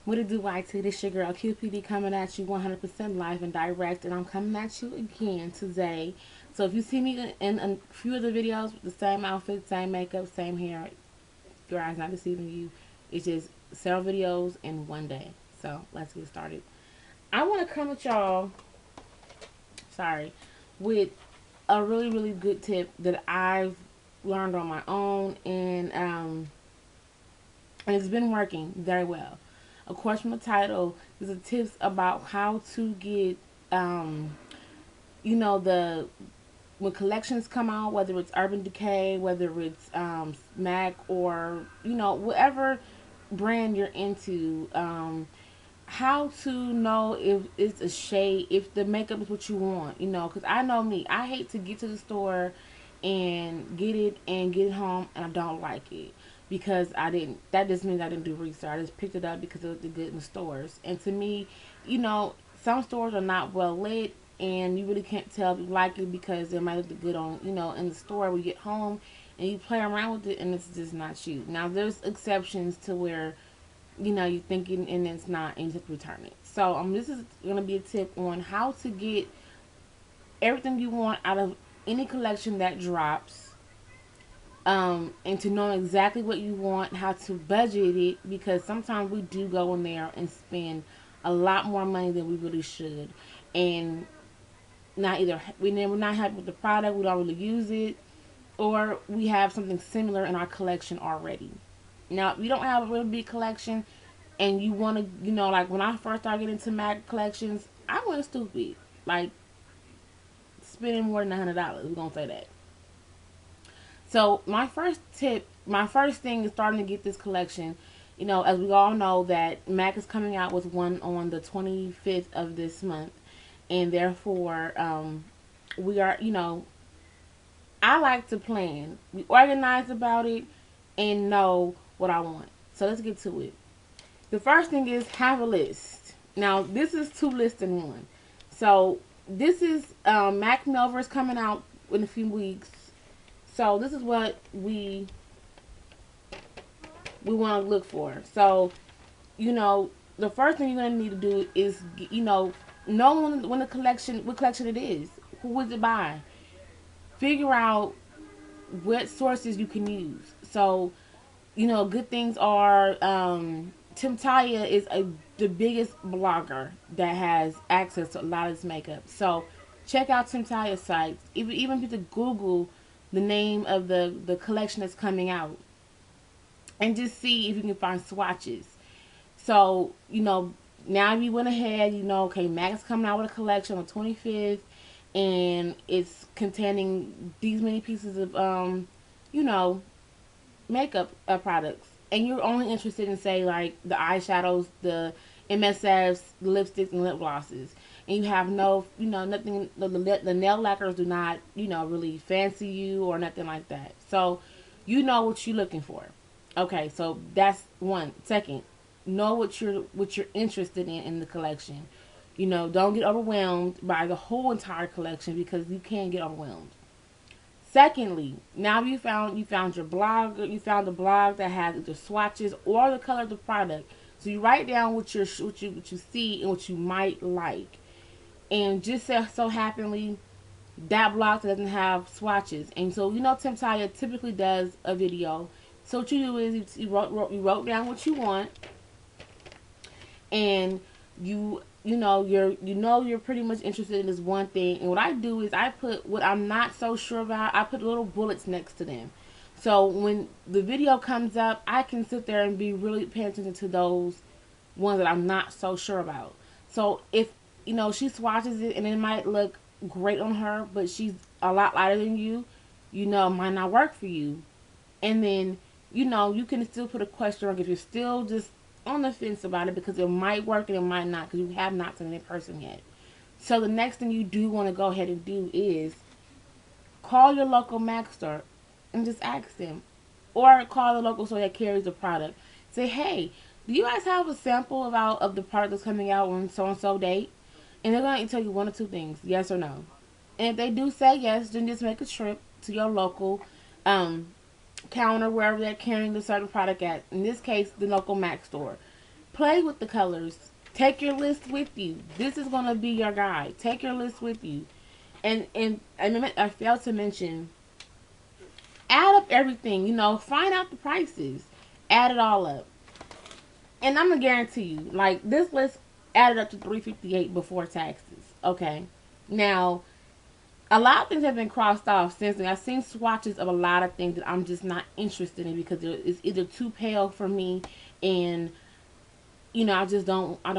What it do, YT? This your girl QPD coming at you 100% live and direct, and I'm coming at you again today. So if you see me in a few of the videos with the same outfit, same makeup, same hair, your eyes not deceiving you. It's just several videos in one day. So let's get started. I want to come at y'all, sorry, with a really, really good tip that I've learned on my own, and it's been working very well. Of course, from the title, there's a tips about how to get, um, the when collections come out, whether it's Urban Decay, whether it's MAC, or whatever brand you're into. How to know if it's a shade, if the makeup is what you want, because I know me, I hate to get to the store and get it home and I don't like it because I didn't, that just means I didn't do research. I just picked it up because it looked good in the stores. And to me, some stores are not well lit and you really can't tell if you like it because it might look good on, in the store. We get home and you play around with it and it's just not you. Now there's exceptions to where you're thinking and it's not, and you have to return it. So this is going to be a tip on how to get everything you want out of any collection that drops, and to know exactly what you want, how to budget it, because sometimes we do go in there and spend a lot more money than we really should, and we're not happy with the product, we don't really use it, or we have something similar in our collection already. Now, if you don't have a really big collection and you want to, like when I first started getting into MAC collections, I went stupid. Like, spending more than $100. We're going to say that. So, my first thing is starting to get this collection. As we all know that MAC is coming out with one on the 25th of this month. And therefore, we are, I like to plan. Be organized about it and know what I want. So let's get to it. The first thing is have a list. Now this is two lists in one. So this is MAC Melver is coming out in a few weeks. So this is what we want to look for. So the first thing you're gonna need to do is know when what collection it is, who is it by. Figure out what sources you can use. So good things are, Tim Taya is the biggest blogger that has access to a lot of this makeup. So check out Tim Taya's sites. Even if you Google the name of the collection that's coming out and just see if you can find swatches. So, now if you went ahead, okay, MAC's coming out with a collection on the 25th and it's containing these many pieces of, makeup products, and you're only interested in, say, like the eyeshadows, the MSFs, the lipsticks, and lip glosses, and you have no, nothing. The nail lacquers do not, really fancy you or nothing like that. So, you know what you're looking for. Okay, so that's one. Second, know what you're interested in the collection. Don't get overwhelmed by the whole entire collection because you can get overwhelmed. Secondly, now you found your blog. You found a blog that has either swatches or the color of the product. So you write down what you see and what you might like, and just so happenly that blog doesn't have swatches. And so Tim Taya typically does a video. So what you do is you wrote down what you want, and you're pretty much interested in this one thing. And what I do is I put what I'm not so sure about, I put little bullets next to them. So when the video comes up, I can sit there and be really paying attention to those ones that I'm not so sure about. So if she swatches it and it might look great on her, but she's a lot lighter than you, it might not work for you. And then you can still put a question mark if you're still just on the fence about it, because it might work and it might not, because you have not seen it in person yet. So the next thing you do want to go ahead and do is call your local MAC store and just ask them, or call the local store that carries the product. Say, hey, do you guys have a sample of the product that's coming out on so and so date? And they're going to tell you one or two things, yes or no. And if they do say yes, then just make a trip to your local counter, wherever they're carrying the certain product at. In this case, the local MAC store. Play with the colors. Take your list with you. This is gonna be your guide. Take your list with you. I failed to mention, add up everything. Find out the prices. Add it all up. And I'm gonna guarantee you, like, this list added up to 358 before taxes. Okay. Now, a lot of things have been crossed off since then. I've seen swatches of a lot of things that I'm just not interested in because it's either too pale for me, and I just don't. I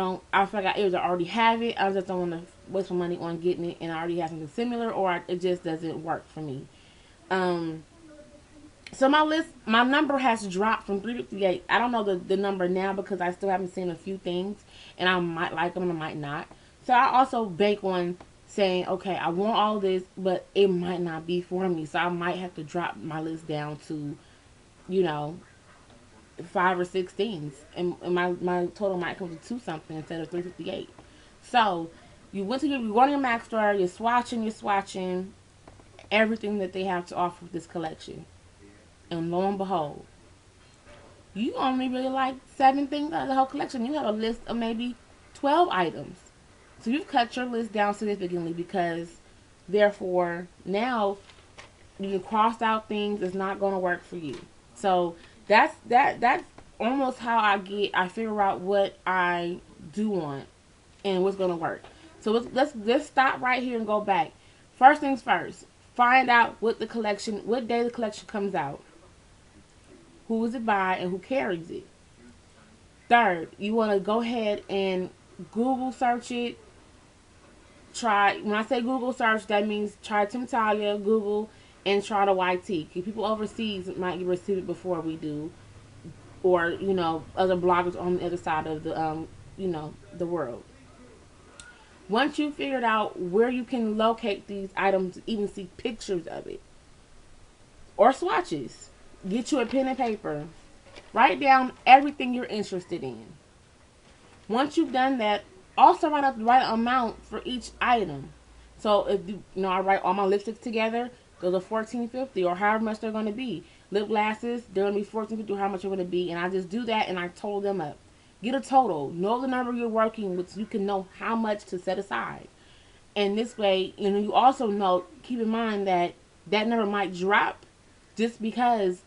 feel like I either already have it. I just don't want to waste my money on getting it, and I already have something similar, or it just doesn't work for me. Um, so my number has dropped from 358. I don't know the number now because I still haven't seen a few things, and I might like them and I might not. So I also bank on saying, okay, I want all this, but it might not be for me. So I might have to drop my list down to, you know, 5 or 6 things, and my total might come to two something instead of 358. So you're going to your Mac store, you're swatching everything that they have to offer with this collection, and lo and behold, you only really like 7 things out of the whole collection. You have a list of maybe 12 items. So you've cut your list down significantly because, therefore, now you crossed out things that's not going to work for you. So that's almost how I figure out what I do want and what's going to work. So let's stop right here and go back. First things first, find out what day the collection comes out, who is it by, and who carries it. Third, you want to go ahead and Google search it. When I say Google search, that means try Temptalia, Google, and try the YT. People overseas might receive it before we do, or other bloggers on the other side of the world. Once you figured out where you can locate these items, even see pictures of it or swatches, get you a pen and paper. Write down everything you're interested in. Once you've done that, also write up the right amount for each item. So if I write all my lipsticks together, those are $14.50 or however much they're going to be. Lip glasses, they're going to be $14.50 or how much they're going to be, and I just do that and I total them up. Get a total. Know the number you're working with so you can know how much to set aside. And this way, you also keep in mind that number might drop just because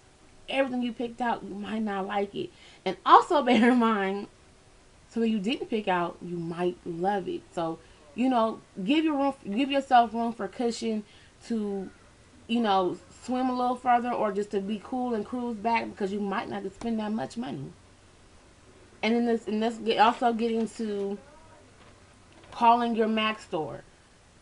everything you picked out, you might not like it. And also bear in mind, something you didn't pick out, you might love it. So, give yourself room for cushion to, swim a little further, or just to be cool and cruise back because you might not have to spend that much money. And also get into calling your Mac store.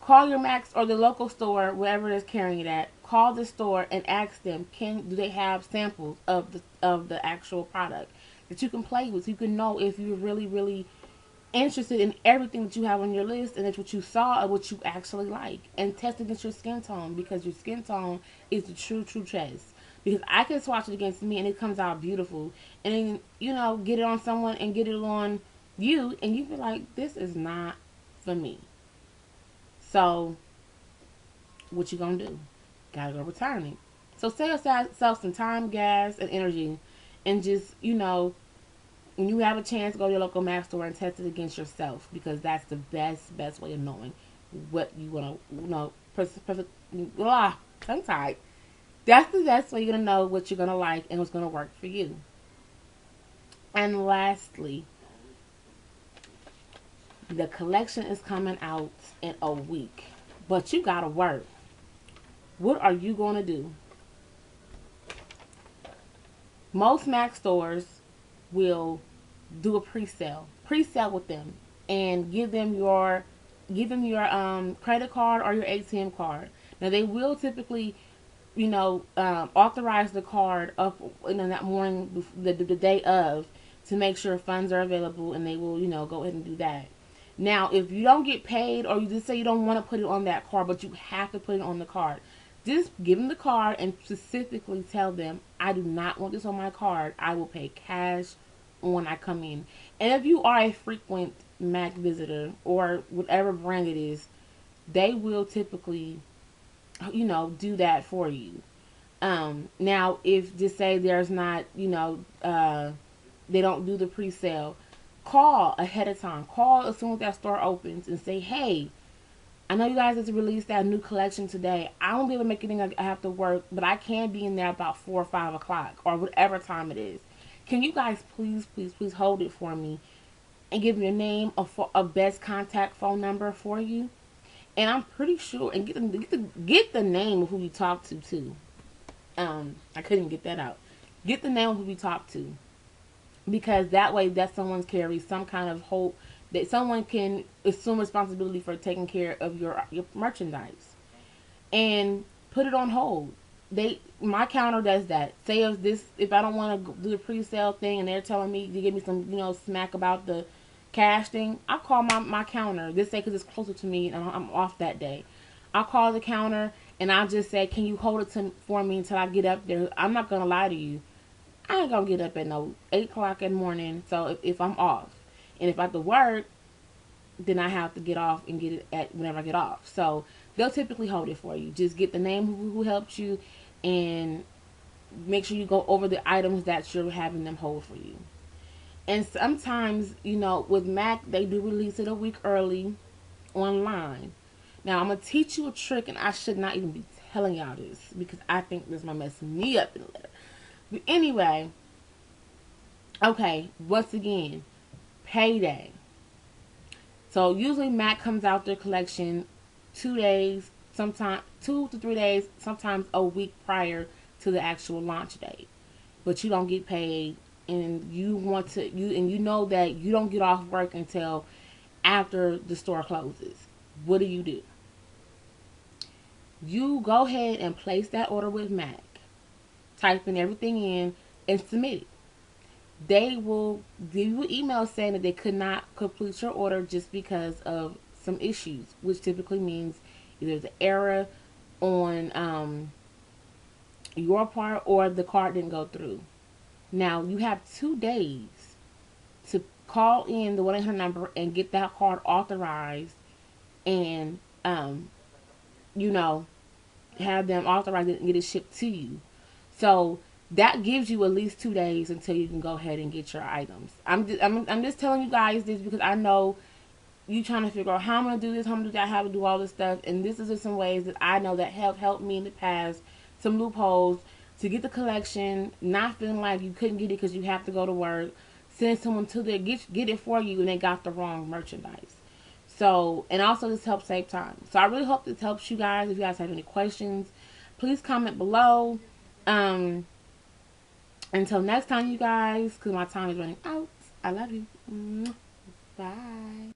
Call your Mac or the local store, wherever it is carrying it at. Call the store and ask them, do they have samples of the actual product that you can play with, so you can know if you're really, really interested in everything that you have on your list, and that's what you saw or what you actually like, and test against your skin tone, because your skin tone is the true test. Because I can swatch it against me and it comes out beautiful, and then get it on someone and get it on you, and you be like, this is not for me. So what you gonna do? Gotta go return it. So save yourself some time, gas, and energy, and just when you have a chance, go to your local Mac store and test it against yourself, because that's the best way of knowing what you want to, perfect, tongue tied. That's the best way you're going to know what you're going to like and what's going to work for you. And lastly, the collection is coming out in a week, but you got to work. What are you going to do? Most Mac stores will do a pre-sale with them and give them your credit card or your ATM card. Now they will typically authorize the card up that morning, the day of, to make sure funds are available, and they will go ahead and do that. Now if you don't get paid, or you just say you don't want to put it on that card but you have to put it on the card, just give them the card and specifically tell them, I do not want this on my card. I will pay cash when I come in. And if you are a frequent Mac visitor or whatever brand it is, they will typically do that for you. Now if just say there's not they don't do the pre-sale, call ahead of time. Call as soon as that store opens and say, hey, I know you guys just released that new collection today. I won't be able to make anything. I have to work, but I can be in there about 4 or 5 o'clock or whatever time it is. Can you guys please, please, please hold it for me and give me a name, a best contact phone number for you? And I'm pretty sure, and get the name of who you talk to too. I couldn't get that out. Get the name of who you talk to, because that way that someone carries some kind of hope that someone can assume responsibility for taking care of your merchandise and put it on hold. My counter does that. Say if I don't want to do the pre-sale thing and they're telling me to give me some smack about the cash thing, I call my counter. This say because it's closer to me and I'm off that day. I'll call the counter and I'll just say, can you hold it for me until I get up there? I'm not gonna lie to you. I ain't gonna get up at no 8 o'clock in the morning. So if I'm off, and if I have to work, then I have to get off and get it at whenever I get off. So they'll typically hold it for you. Just get the name who helped you, and make sure you go over the items that you're having them hold for you. And sometimes, with Mac, they do release it a week early online. Now I'm gonna teach you a trick, and I should not even be telling y'all this because I think this might mess me up in the letter. But anyway, okay, once again, payday. So usually Mac comes out their collection 2 days, sometimes 2 to 3 days, sometimes a week prior to the actual launch date. But you don't get paid, and you know that you don't get off work until after the store closes. What do? You go ahead and place that order with Mac, typing everything in, and submit it. They will give you an email saying that they could not complete your order just because of some issues, which typically means either the error on your part or the card didn't go through. Now you have 2 days to call in the 1-800 number and get that card authorized, and have them authorize it and get it shipped to you. So that gives you at least 2 days until you can go ahead and get your items. I'm just telling you guys this because I know you trying to figure out how I'm gonna do this, how I'm gonna do that, how to do all this stuff, and this is just some ways that I know that have helped me in the past, some loopholes to get the collection, not feeling like you couldn't get it because you have to go to work, send someone to there get it for you and they got the wrong merchandise. So, and also this helps save time. So I really hope this helps you guys. If you guys have any questions, please comment below. Until next time, you guys, because my time is running out. I love you. Bye.